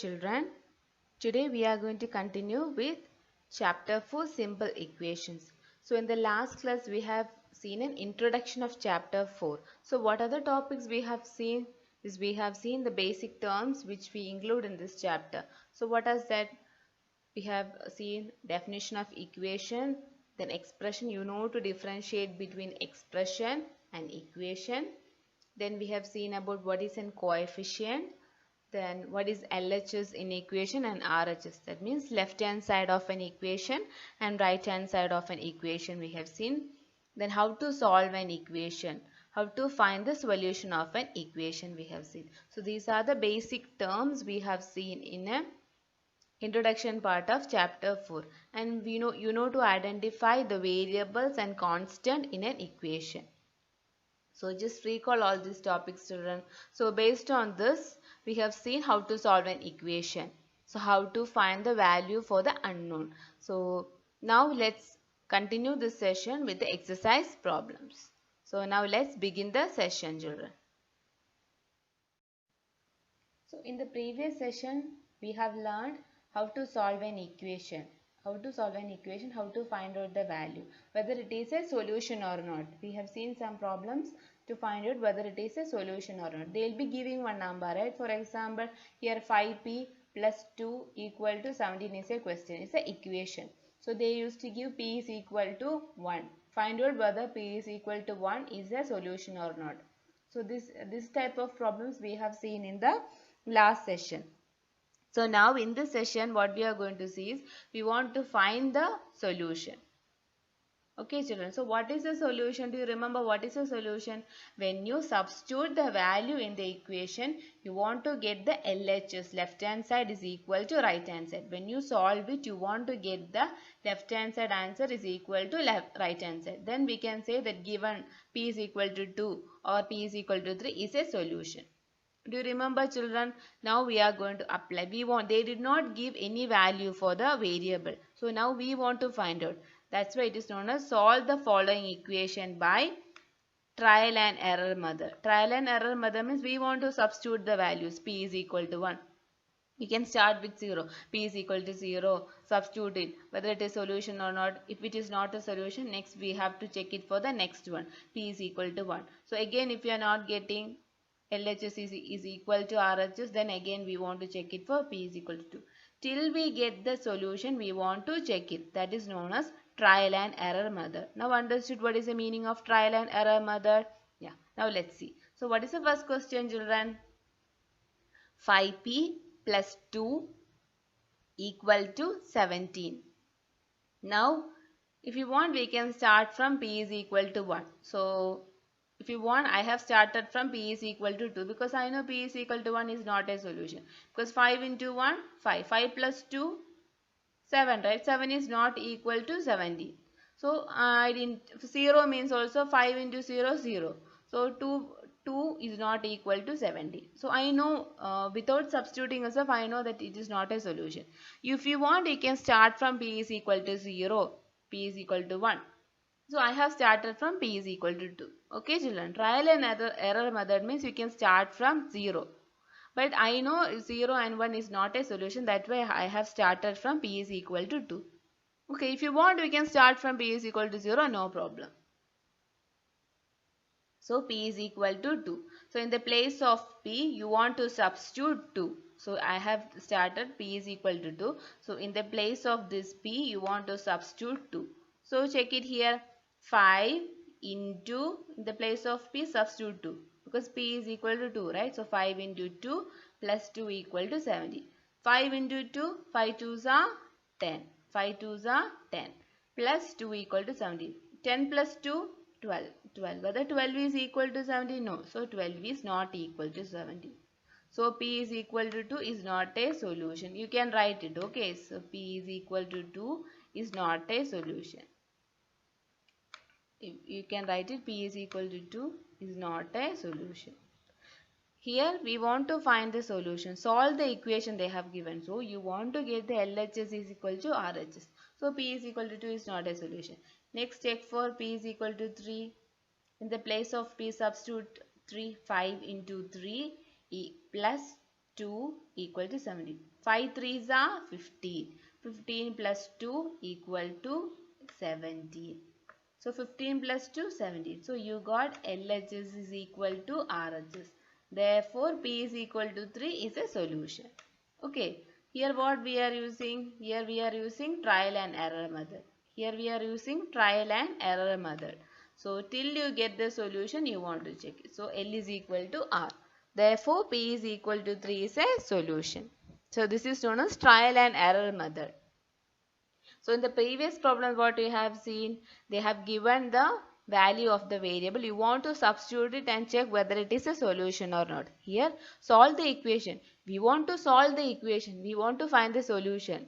children. Today we are going to continue with chapter 4 simple equations. So in the last class we have seen an introduction of chapter 4. So what are the topics we have seen? Is we have seen the basic terms which we include in this chapter. So what is that? We have seen definition of equation, then expression, to differentiate between expression and equation. Then we have seen about what is an coefficient. Then what is LHS in equation and RHS, that means left hand side of an equation and right hand side of an equation we have seen. Then how to solve an equation, how to find the solution of an equation we have seen. So these are the basic terms we have seen in a introduction part of chapter 4, and to identify the variables and constant in an equation. So just recall all these topics, children. So based on this, we have seen how to solve an equation. So how to find the value for the unknown. So now let's continue this session with the exercise problems. So now let's begin the session, children. So in the previous session, we have learned how to solve an equation. How to solve an equation, how to find out the value, whether it is a solution or not. We have seen some problems to find out whether it is a solution or not. They will be giving one number, right? For example, here 5p plus 2 equal to 17 is a question. It's an equation. So they used to give p is equal to 1. Find out whether p is equal to 1 is a solution or not. So this type of problems we have seen in the last session. So now in this session what we are going to see is we want to find the solution. Okay children, so what is the solution? Do you remember what is the solution? When you substitute the value in the equation, you want to get the LHS, left hand side is equal to right hand side. When you solve it, you want to get the left hand side answer is equal to right hand side. Then we can say that given p is equal to 2 or p is equal to 3 is a solution. Do you remember children? Now we are going to apply. They did not give any value for the variable. So now we want to find out. That's why it is known as solve the following equation by trial and error method. Trial and error method means we want to substitute the values. P is equal to 1. We can start with 0. P is equal to 0. Substitute it. Whether it is solution or not. If it is not a solution, next we have to check it for the next one. P is equal to 1. So again, if you are not getting LHS is equal to RHS, then again we want to check it for P is equal to 2. Till we get the solution, we want to check it. That is known as trial and error method. Now understood what is the meaning of trial and error method? Yeah. Now let's see. So what is the first question, children? 5p plus 2 equal to 17. Now if you want, we can start from p is equal to 1. So if you want, I have started from p is equal to 2 because I know p is equal to 1 is not a solution. Because 5 into 1, 5. 5 plus 2, 7, right? 7 is not equal to 17. So 0 means also 5 into 0, 0. So 2 is not equal to 70. So I know without substituting yourself, I know that it is not a solution. If you want, you can start from p is equal to 0, p is equal to 1. So I have started from p is equal to 2. Okay children, trial and error method means you can start from 0. But I know 0 and 1 is not a solution. That way I have started from p is equal to 2. Okay, if you want, we can start from p is equal to 0, no problem. So p is equal to 2. So in the place of p, you want to substitute 2. So I have started p is equal to 2. So in the place of this p, you want to substitute 2. So check it here. 5 into, in the place of p, substitute 2. Because p is equal to 2, right? So 5 into 2 plus 2 equal to 70. 5 into 2, 5 2s are 10. 5 2s are 10. Plus 2 equal to 70. 10 plus 2, 12. 12. Whether 12 is equal to 70? No. So 12 is not equal to 70. So p is equal to 2 is not a solution. You can write it. Okay. So p is equal to 2 is not a solution. You can write it, p is equal to 2 is not a solution. Here we want to find the solution. Solve the equation they have given. So you want to get the LHS is equal to RHS. So p is equal to 2 is not a solution. Next check for p is equal to 3. In the place of p substitute 3. 5 into 3 plus 2 equal to 17. 5 threes are 15. 15 plus 2 equal to 17. So 15 plus 2, 17. So you got LHS is equal to RHS. Therefore, P is equal to 3 is a solution. Okay. Here what we are using? Here we are using trial and error method. Here we are using trial and error method. So till you get the solution, you want to check it. So L is equal to R. Therefore, P is equal to 3 is a solution. So this is known as trial and error method. So in the previous problem what we have seen, they have given the value of the variable. You want to substitute it and check whether it is a solution or not. Here, solve the equation. We want to solve the equation. We want to find the solution.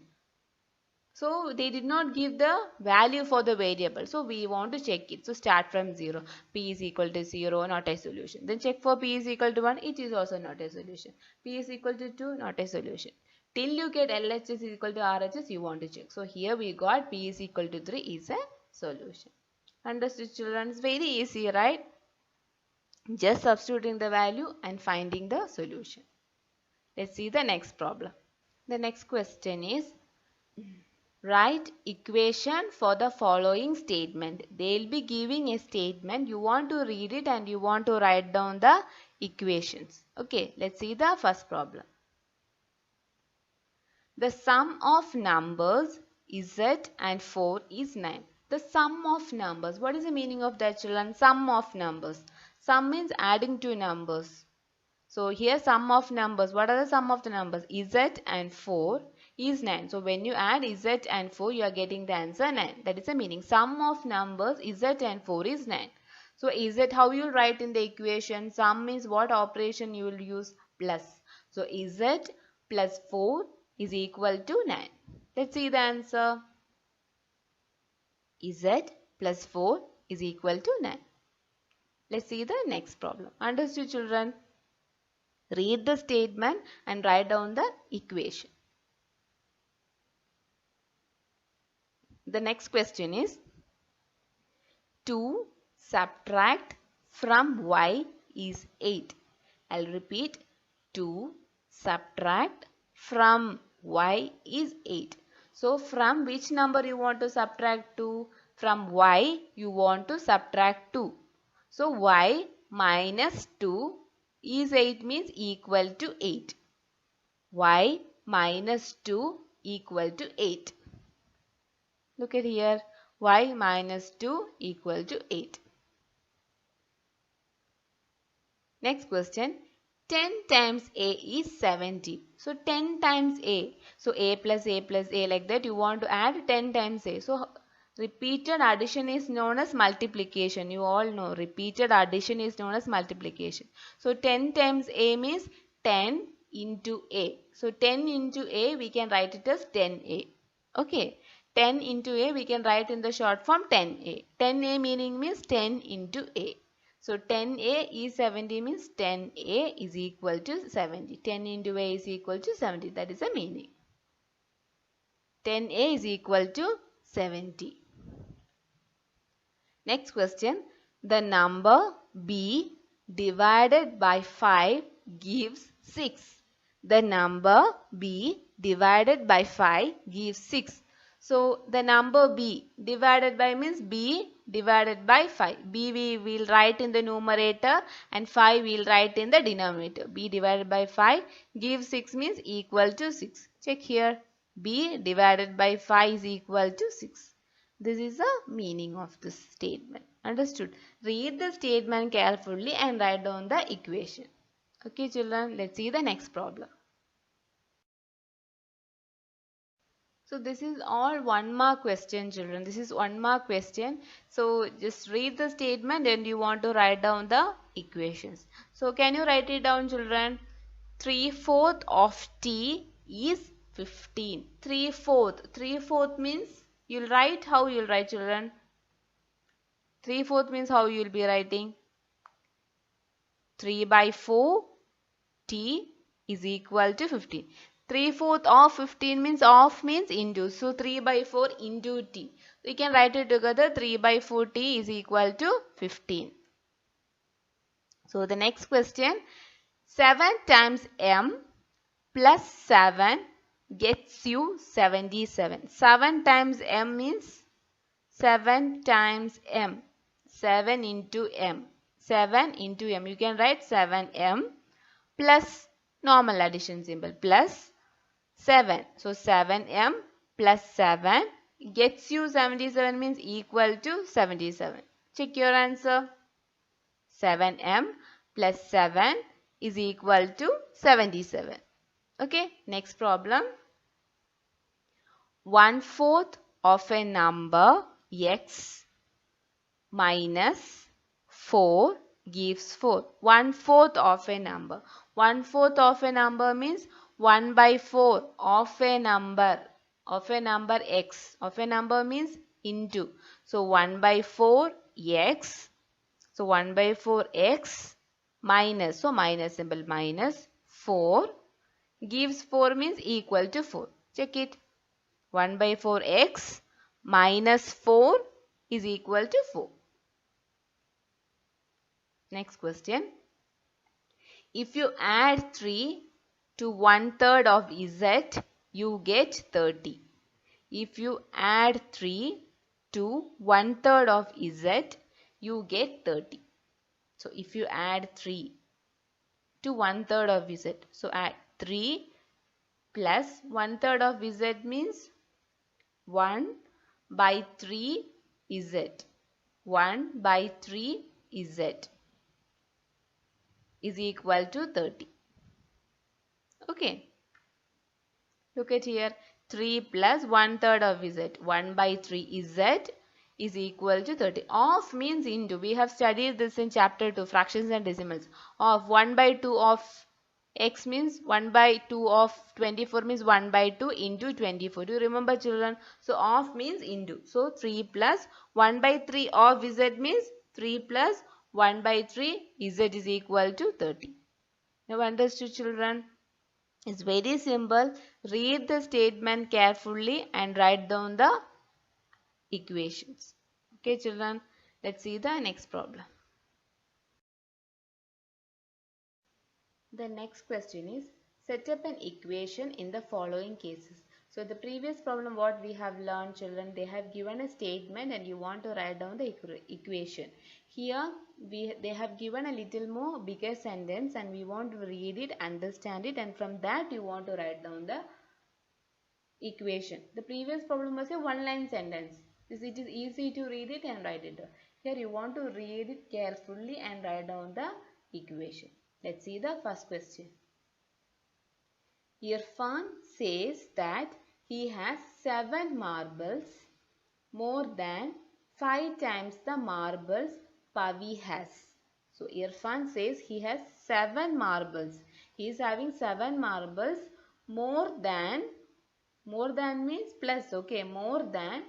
So they did not give the value for the variable. So we want to check it. So start from 0. P is equal to 0, not a solution. Then check for P is equal to 1. It is also not a solution. P is equal to 2, not a solution. Till you get LHS is equal to RHS, you want to check. So here we got P is equal to 3 is a solution. Understood, children? It's very easy, right? Just substituting the value and finding the solution. Let's see the next problem. The next question is, write equation for the following statement. They will be giving a statement. You want to read it and you want to write down the equations. Okay, let's see the first problem. The sum of numbers Z and 4 is 9. The sum of numbers. What is the meaning of that, children? Sum of numbers. Sum means adding two numbers. So here sum of numbers. What are the sum of the numbers? Z and 4 is 9. So when you add Z and 4, you are getting the answer 9. That is the meaning. Sum of numbers Z and 4 is 9. So Z, how you will write in the equation? Sum means what operation you will use? Plus. So Z plus 4 is equal to 9. Let's see the answer. Z plus 4 is equal to 9. Let's see the next problem. Understood, children? Read the statement and write down the equation. The next question is, 2 subtract from y is 8. I'll repeat, 2 subtract from y is 8. So from which number you want to subtract 2? From y you want to subtract 2. So y minus 2 is 8 means equal to 8. Y minus 2 equal to 8. Look at here. Y minus 2 equal to 8. Next question. 10 times A is 70. So 10 times A. So A plus A plus A, like that you want to add 10 times A. So repeated addition is known as multiplication. You all know repeated addition is known as multiplication. So 10 times A means 10 into A. So 10 into A we can write it as 10A. Okay. 10 into A we can write in the short form 10A. 10A meaning means 10 into A. So 10A is 70 means 10A is equal to 70. 10 into A is equal to 70. That is the meaning. 10A is equal to 70. Next question. The number B divided by 5 gives 6. The number B divided by 5 gives 6. So the number B divided by means B divided by 5. B we will write in the numerator and 5 we will write in the denominator. B divided by 5 gives 6 means equal to 6. Check here. B divided by 5 is equal to 6. This is the meaning of this statement. Understood? Read the statement carefully and write down the equation. Okay, children, let's see the next problem. So this is all 1 mark question, children. This is 1 mark question. So just read the statement and you want to write down the equations. So can you write it down, children? 3/4 of t is 15. 3/4. 3/4 means you'll write, how you'll write, children? 3/4 means how you'll be writing? 3/4 t is equal to 15. 3/4 of 15 means into. So 3/4 into t. We can write it together. 3/4 t is equal to 15. So the next question. 7 times m plus 7 gets you 77. 7 times m means 7 times m. 7 into m. 7 into m. You can write 7m plus normal addition symbol plus 7. So 7m plus 7 gets you 77 means equal to 77. Check your answer. 7m plus 7 is equal to 77. Okay, next problem. 1/4 of a number x minus 4 gives 4. 1/4 of a number. 1/4 of a number means 1 by 4 of a number. Of a number x. Of a number means into. So 1 by 4 x. So 1 by 4 x minus. So minus symbol minus 4 gives 4 means equal to 4. Check it. 1 by 4 x minus 4 is equal to 4. Next question. If you add 3 to 1/3 of z, you get 30. If you add 3 to 1/3 of z, you get 30. So if you add 3 to 1/3 of z, so add 3 plus 1/3 of z means 1 by 3 z. 1 by 3 z is equal to 30. Okay. Look at here. 3 plus 1/3 of z. 1 by 3 z is equal to 30. Of means into. We have studied this in chapter 2, fractions and decimals. Of 1 by 2 of x means 1 by 2 of 24 means 1 by 2 into 24. Do you remember, children? So of means into. So 3 plus 1 by 3 of z means 3 plus 1 by 3 z is equal to 30. Now understood, children? It's very simple. Read the statement carefully and write down the equations. Okay, children? Let's see the next problem. The next question is, set up an equation in the following cases. So the previous problem what we have learned, children, they have given a statement and you want to write down the equation. Here they have given a little more bigger sentence and we want to read it, understand it, and from that you want to write down the equation. The previous problem was a one-line sentence. It is easy to read it and write it down. Here you want to read it carefully and write down the equation. Let's see the first question. Irfan says that he has 7 marbles, more than 5 times the marbles Pavi has. So Irfan says he has 7 marbles. He is having 7 marbles more than means plus, okay, more than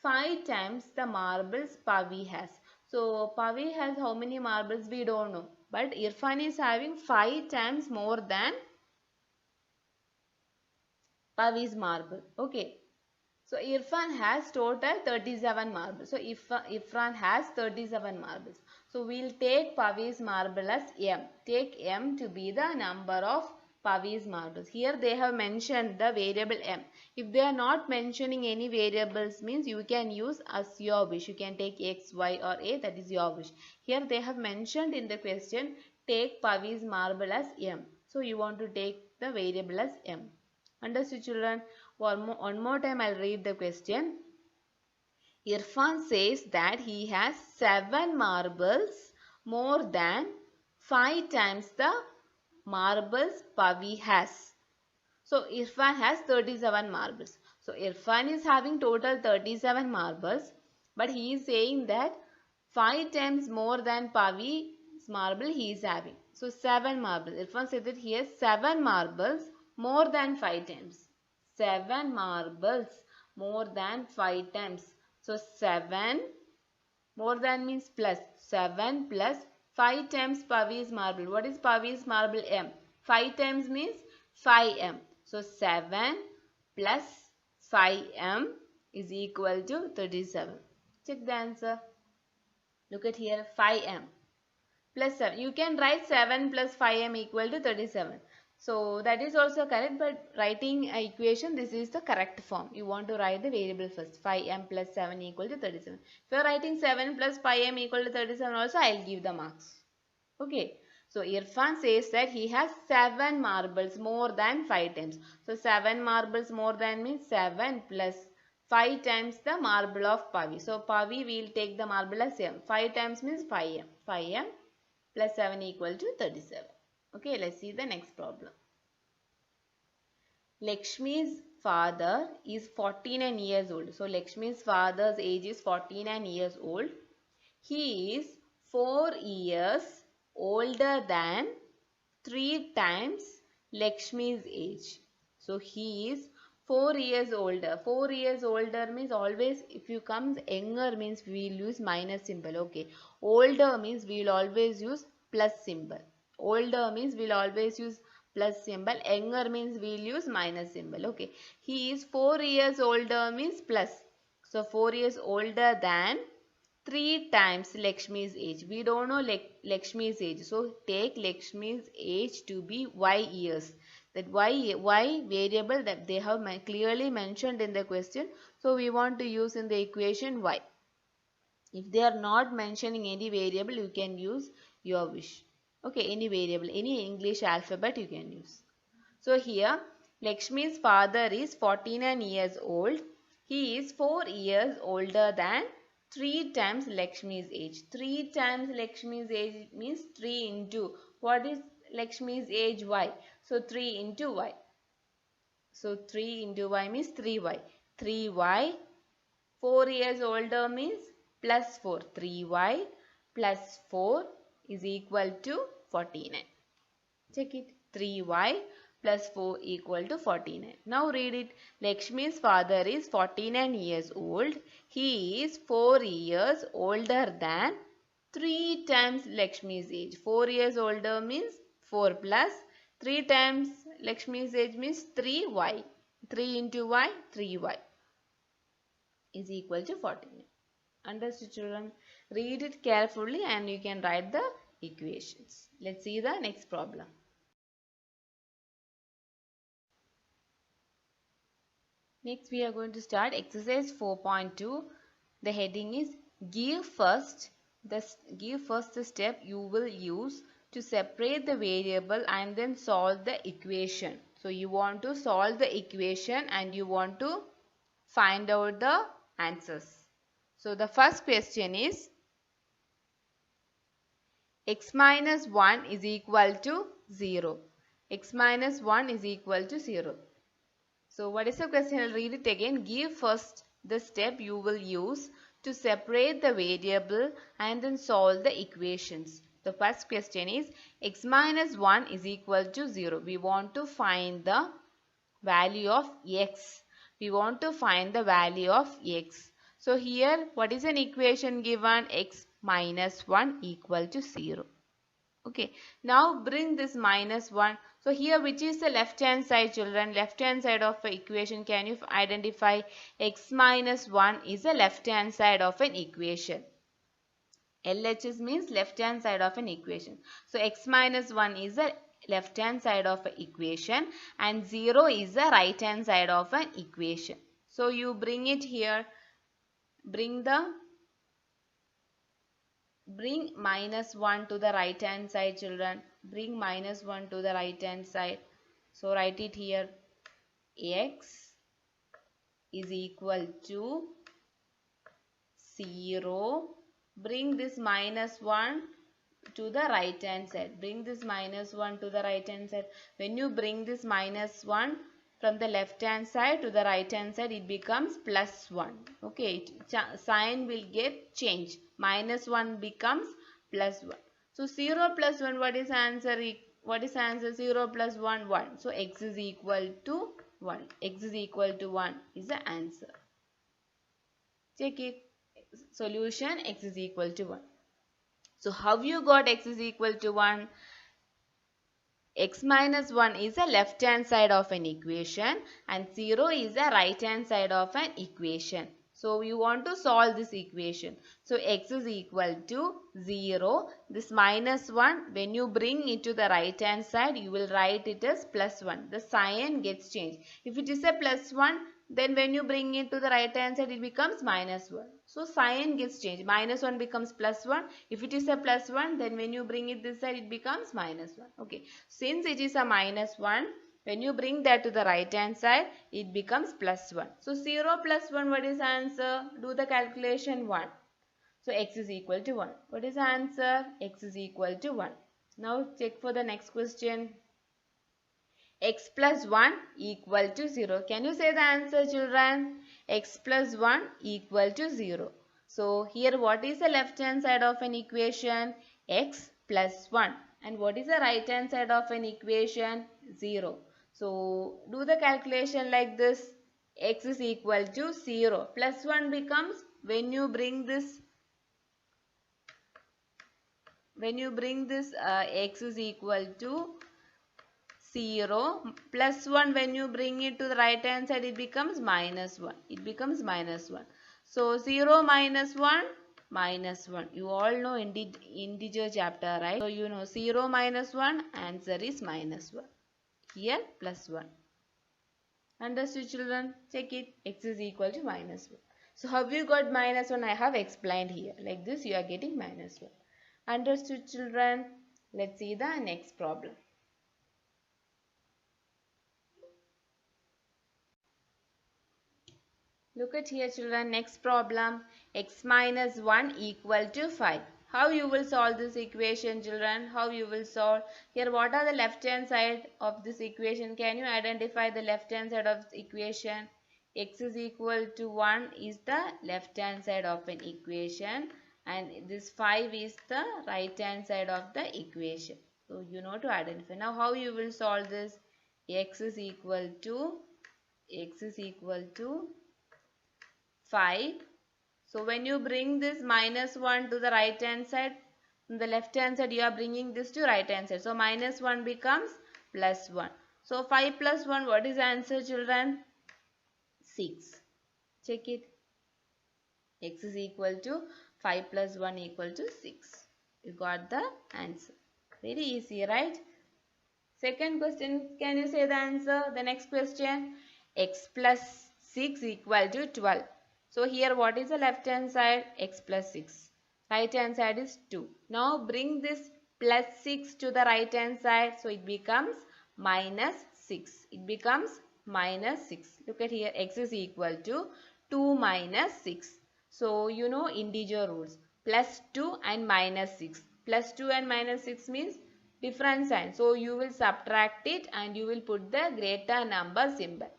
5 times the marbles Pavi has. So Pavi has how many marbles we don't know, but Irfan is having 5 times more than Pavi's marble. Okay. So Irfan has total 37 marbles. So Irfan has 37 marbles. So we'll take Pavi's marble as m. Take m to be the number of Pavi's marbles. Here they have mentioned the variable m. If they are not mentioning any variables means you can use as your wish. You can take x, y or a, that is your wish. Here they have mentioned in the question, take Pavi's marble as m. So you want to take the variable as m. Understood, children? One more time I'll read the question. Irfan says that he has 7 marbles more than 5 times the marbles Pavi has. So Irfan has 37 marbles. So Irfan is having total 37 marbles, but he is saying that 5 times more than Pavi's marble he is having. So 7 marbles. Irfan said that he has 7 marbles more than 5 times. 7 marbles more than 5 times. So 7 more than means plus. 7 plus 5 times Pavi's marble. What is Pavi's marble? M. 5 times means 5m. So 7 plus 5m is equal to 37. Check the answer. Look at here, 5m plus 7. You can write 7 plus 5m equal to 37. So that is also correct, but writing a equation, this is the correct form. You want to write the variable first. 5m plus 7 equal to 37. If you are writing 7 plus 5m equal to 37 also, I will give the marks. Okay. So Irfan says that he has 7 marbles more than 5 times. So 7 marbles more than means 7 plus 5 times the marble of Pavi. So Pavi will take the marble as 7. 5 times means 5m. 5m plus 7 equal to 37. Okay, let's see the next problem. Lakshmi's father is 49 years old. So Lakshmi's father's age is 49 years old. He is 4 years older than 3 times Lakshmi's age. So he is 4 years older. 4 years older means always, if you comes younger means we will use minus symbol. Okay. Older means we will always use plus symbol. Older means we will always use plus symbol. Younger means we will use minus symbol. Okay. He is 4 years older means plus. So 4 years older than 3 times Lakshmi's age. We don't know Lakshmi's age. So take Lakshmi's age to be y years. That y variable that they have clearly mentioned in the question. So we want to use in the equation y. If they are not mentioning any variable, you can use your wish. Okay, any variable, any English alphabet you can use. So here Lakshmi's father is 49 years old. He is 4 years older than 3 times Lakshmi's age. 3 times Lakshmi's age means 3 into. What is Lakshmi's age? Y. So 3 into y. So 3 into y means 3y. 3y. 4 years older means plus 4. 3y plus 4 is equal to 49. Check it. 3y plus 4 equal to 49. Now read it. Lakshmi's father is 49 years old. He is 4 years older than 3 times Lakshmi's age. 4 years older means 4 plus 3 times Lakshmi's age means 3y. 3 into y, 3y is equal to 49. Understood, children? Read it carefully and you can write the equations. Let's see the next problem. Next we are going to start exercise 4.2. The heading is give first the step you will use to separate the variable and then solve the equation. So you want to solve the equation and you want to find out the answers. So the first question is x minus 1 is equal to 0. X minus 1 is equal to 0. So what is the question? I'll read it again. Give first the step you will use to separate the variable and then solve the equations. The first question is x minus 1 is equal to 0. We want to find the value of x. We want to find the value of x. So here what is an equation given? X minus 1 equal to 0. Okay. Now bring this minus 1. So here which is the left hand side, children? Left hand side of the equation. Can you identify? X minus 1 is the left hand side of an equation. LHS means left hand side of an equation. So x minus 1 is the left hand side of an equation and 0 is the right hand side of an equation. So you bring it here. Bring minus 1 to the right hand side, children. Bring minus 1 to the right hand side. So write it here. X is equal to 0. Bring this minus 1 to the right hand side. Bring this minus 1 to the right hand side. When you bring this minus 1 from the left hand side to the right hand side, it becomes plus 1. Okay, sign will get changed. Minus 1 becomes plus 1. So 0 plus 1, what is answer? What is answer? 0 plus 1, 1. So x is equal to 1. X is equal to 1 is the answer. Check it. Solution x is equal to 1. So how you got x is equal to 1? X minus 1 is the left hand side of an equation and 0 is the right hand side of an equation. So you want to solve this equation. So x is equal to 0. This minus 1, when you bring it to the right hand side, you will write it as plus 1. The sign gets changed. If it is a plus 1, then when you bring it to the right hand side, it becomes minus 1. So sign gets changed. Minus 1 becomes plus 1. If it is a plus 1, then when you bring it this side, it becomes minus 1. Okay. Since it is a minus 1, when you bring that to the right hand side, it becomes plus 1. So 0 plus 1, what is answer? Do the calculation 1. So x is equal to 1. What is the answer? X is equal to 1. Now check for the next question. X plus 1 equal to 0. Can you say the answer, children? X plus 1 equal to 0. So here what is the left hand side of an equation? X plus 1. And what is the right hand side of an equation? 0. So do the calculation like this. X is equal to 0. Plus 1 becomes when you bring this x is equal to 0 plus 1, when you bring it to the right hand side, it becomes minus 1. It becomes minus 1. So 0 minus 1, minus 1. You all know integer chapter, right? So you know 0 minus 1, answer is minus 1. Here plus 1. Understood, children? Check it. X is equal to minus 1. So how you got minus 1? I have explained here. Like this you are getting minus 1. Understood, children? Let's see the next problem. Look at here, children. Next problem. X minus 1 equal to 5. How you will solve this equation, children? How you will solve? Here what are the left hand side of this equation? Can you identify the left hand side of this equation? X is equal to 1 is the left hand side of an equation, and this 5 is the right hand side of the equation. So you know to identify. Now how you will solve this? X is equal to 5. So when you bring this minus 1 to the right hand side, from the left hand side you are bringing this to right hand side. So minus 1 becomes plus 1. So 5 plus 1, what is the answer, children? 6. Check it. X is equal to 5 plus 1 equal to 6. You got the answer. Very easy, right? Second question, can you say the answer? The next question. X plus 6 equal to 12. So here what is the left hand side? X plus 6. Right hand side is 2. Now bring this plus 6 to the right hand side. So it becomes minus 6. It becomes minus 6. Look at here. X is equal to 2 minus 6. So you know integer rules. Plus 2 and minus 6. Plus 2 and minus 6 means different sign. So you will subtract it and you will put the greater number symbol.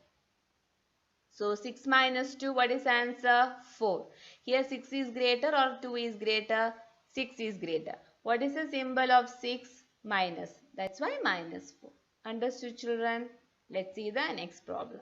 So 6 minus 2, what is the answer? 4. Here 6 is greater or 2 is greater? 6 is greater. What is the symbol of 6? Minus. That's why minus 4. Understood, children? Let's see the next problem.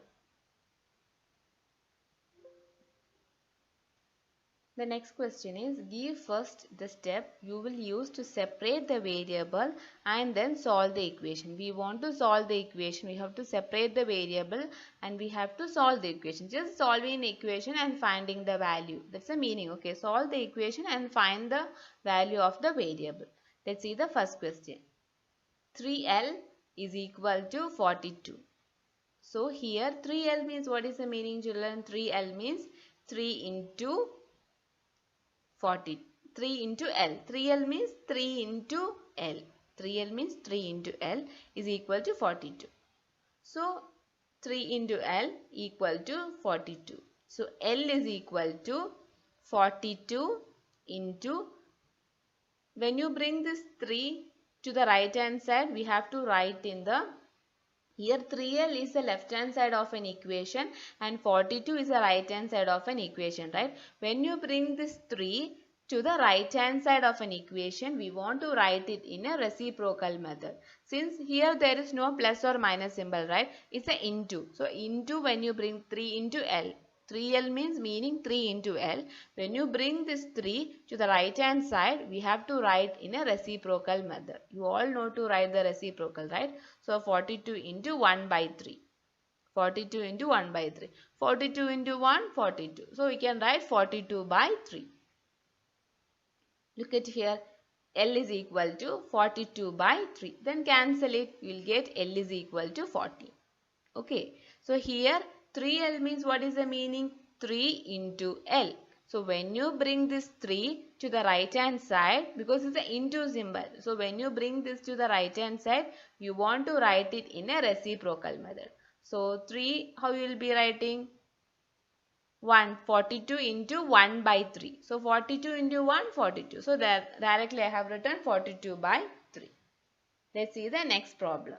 The next question is, give first the step you will use to separate the variable and then solve the equation. We want to solve the equation. We have to separate the variable and we have to solve the equation. Just solving an equation and finding the value. That's the meaning. Okay, solve the equation and find the value of the variable. Let's see the first question. 3L is equal to 42. So here 3L means, what is the meaning, children? 3L means 3 into 40. 3 into L. 3L means 3 into L. 3L means 3 into L is equal to 42. So 3 into L equal to 42. So L is equal to 42 into, when you bring this 3 to the right hand side, we have to write in the, here 3L is the left hand side of an equation and 42 is the right hand side of an equation, right? When you bring this 3 to the right hand side of an equation, we want to write it in a reciprocal method. Since here there is no plus or minus symbol, right? It's a into. So into, when you bring 3 into L. 3L means meaning 3 into L. When you bring this 3 to the right hand side, we have to write in a reciprocal method. You all know to write the reciprocal, right? So 42 into 1 by 3. 42 into 1 by 3. 42 into 1, 42. So we can write 42 by 3. Look at here. L is equal to 42 by 3. Then cancel it. You will get L is equal to 40. Okay. So here 3L means what is the meaning? 3 into L. So when you bring this 3 to the right hand side, because it's an into symbol. So when you bring this to the right hand side, you want to write it in a reciprocal method. So 3, how you will be writing? 42 into 1 by 3. So 42 into 1, 42. So there directly I have written 42 by 3. Let's see the next problem.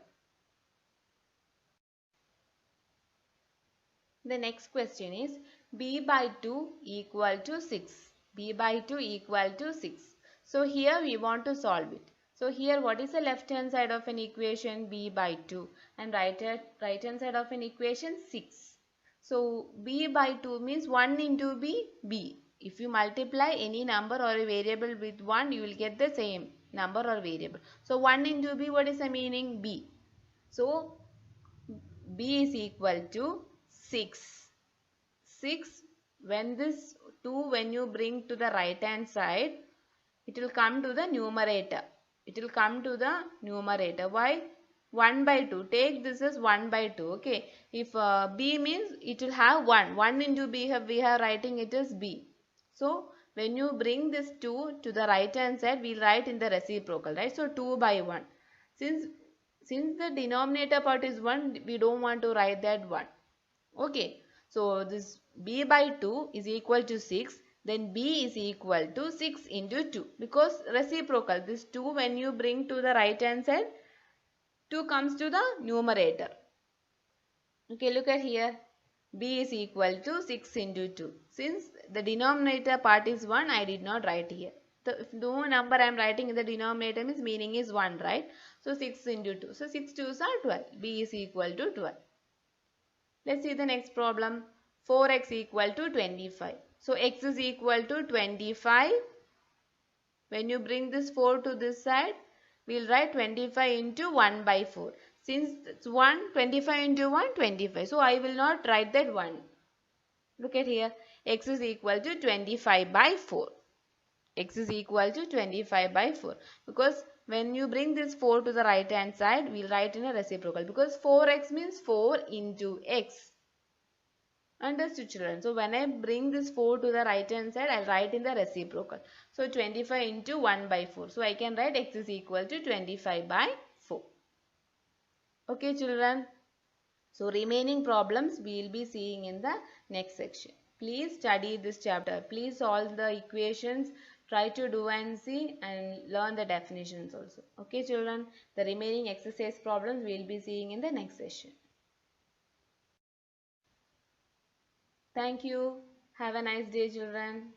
The next question is b by 2 equal to 6. b by 2 equal to 6. So here we want to solve it. So here what is the left hand side of an equation? B by 2, and right hand side of an equation 6. So b by 2 means 1 into b. If you multiply any number or a variable with 1, you will get the same number or variable. So 1 into b, what is the meaning? B. So b is equal to 6. 6, when this 2 when you bring to the right hand side, it will come to the numerator. It will come to the numerator. Why? 1 by 2. Take this as 1 by 2. Okay. If b means it will have 1. 1 into b we are writing it as b. So when you bring this 2 to the right hand side, we will write in the reciprocal, right? So 2 by 1. Since the denominator part is 1, we don't want to write that 1. Okay. So this b by 2 is equal to 6. Then b is equal to 6 into 2. Because reciprocal. This 2 when you bring to the right hand side, 2 comes to the numerator. Okay, look at here. b is equal to 6 into 2. Since the denominator part is 1, I did not write here. If no number I am writing in the denominator means meaning is 1, right? So 6 into 2. So 6 2s are 12. b is equal to 12. Let's see the next problem. 4x equal to 25. So x is equal to 25. When you bring this 4 to this side, we will write 25 into 1 by 4. Since it's 1, 25 into 1, 25. So I will not write that 1. Look at here. X is equal to 25 by 4. X is equal to 25 by 4. Because when you bring this 4 to the right hand side, we will write in a reciprocal. Because 4x means 4 into x. Understood, children? So when I bring this 4 to the right hand side, I'll write in the reciprocal. So 25 into 1 by 4. So I can write x is equal to 25 by 4. Okay, children? So remaining problems we will be seeing in the next section. Please study this chapter. Please solve the equations. Try to do and see and learn the definitions also. Okay, children? The remaining exercise problems we will be seeing in the next session. Thank you. Have a nice day, children.